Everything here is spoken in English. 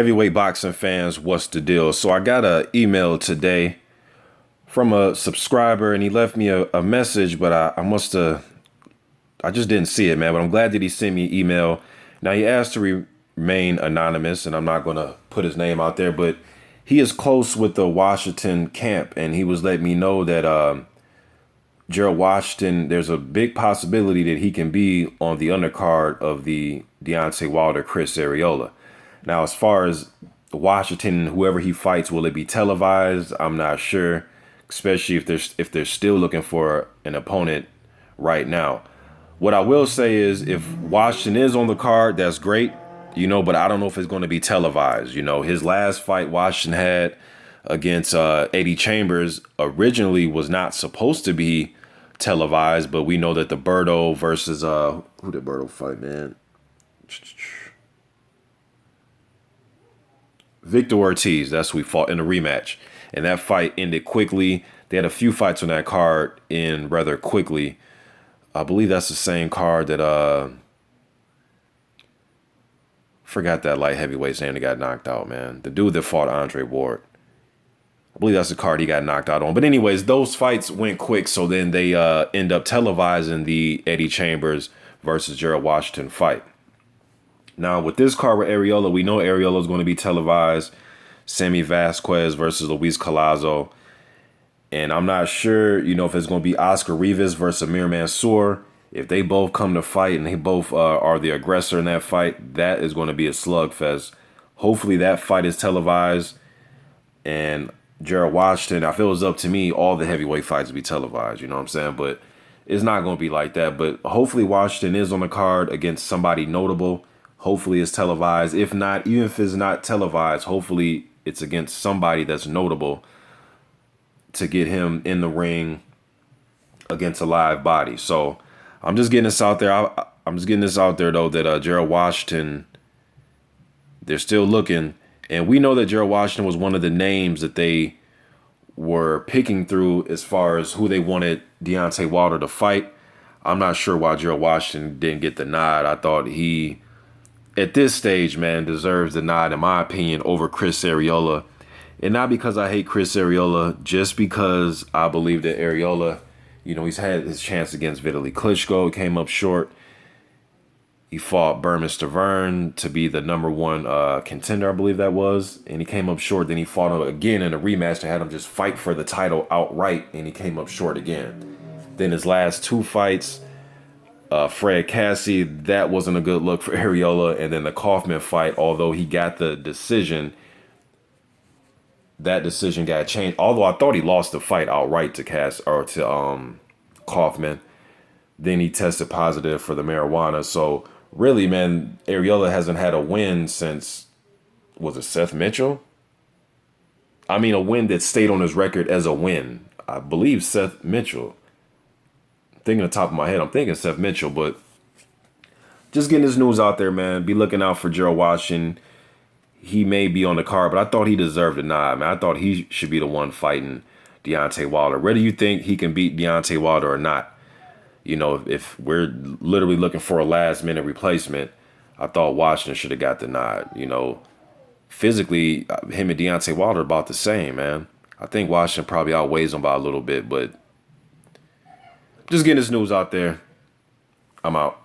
Heavyweight boxing fans, what's the deal? So I got an email today from a subscriber and he left me a message, but I just didn't see it, man. But I'm glad that he sent me an email. Now he asked to remain anonymous and I'm not going to put his name out there, but he is close with the Washington camp and he was letting me know that Gerald Washington, there's a big possibility that he can be on the undercard of the Deontay Wilder Chris Arreola. Now, as far as Washington, whoever he fights, will it be televised? I'm not sure, especially if they're still looking for an opponent right now. What I will say is if Washington is on the card, that's great, but I don't know if it's going to be televised. His last fight Washington had against Eddie Chambers originally was not supposed to be televised, but we know that the Berto versus who did Berto fight, man? Victor Ortiz, that's who he fought in a rematch. And that fight ended quickly. They had a few fights on that card end rather quickly. I believe that's the same card that forgot that light heavyweight's name that got knocked out, man. The dude that fought Andre Ward. I believe that's the card he got knocked out on. But anyways, those fights went quick, so then they end up televising the Eddie Chambers versus Gerald Washington fight. Now, with this card with Arreola, we know Arreola is going to be televised. Sammy Vasquez versus Luis Collazo. And I'm not sure, if it's going to be Oscar Rivas versus Amir Mansour. If they both come to fight and they both are the aggressor in that fight, that is going to be a slugfest. Hopefully that fight is televised. And Gerald Washington, I feel it's up to me, all the heavyweight fights will be televised, you know what I'm saying? But it's not going to be like that. But hopefully Washington is on the card against somebody notable. Hopefully it's televised. If not, even if it's not televised, hopefully it's against somebody that's notable to get him in the ring against a live body. So I'm just getting this out there. I'm just getting this out there, though, that Gerald Washington, they're still looking. And we know that Gerald Washington was one of the names that they were picking through as far as who they wanted Deontay Wilder to fight. I'm not sure why Gerald Washington didn't get the nod. I thought he, at this stage, man, deserves the nod, in my opinion, over Chris Arreola. And not because I hate Chris Arreola, just because I believe that Arreola, he's had his chance against Vitaly Klitschko, came up short. He fought Berman Stavern to be the number one contender, I believe that was. And he came up short. Then he fought him again in a rematch to have him just fight for the title outright. And he came up short again. Then his last two fights, Fred Cassie, that wasn't a good look for Arreola. And then the Kaufman fight, although he got the decision, that decision got changed. Although I thought he lost the fight outright to Kaufman. Then he tested positive for the marijuana. So really, man, Arreola hasn't had a win since, was it Seth Mitchell? I mean, a win that stayed on his record as a win. I believe Seth Mitchell. Thinking on the top of my head, I'm thinking Seth Mitchell, but just getting this news out there, man. Be looking out for Gerald Washington. He may be on the card, but I thought he deserved a nod, man. I thought he should be the one fighting Deontay Wilder. Whether you think he can beat Deontay Wilder or not, if we're literally looking for a last-minute replacement, I thought Washington should have got the nod. Physically, him and Deontay Wilder are about the same, man. I think Washington probably outweighs him by a little bit, but just getting this news out there. I'm out.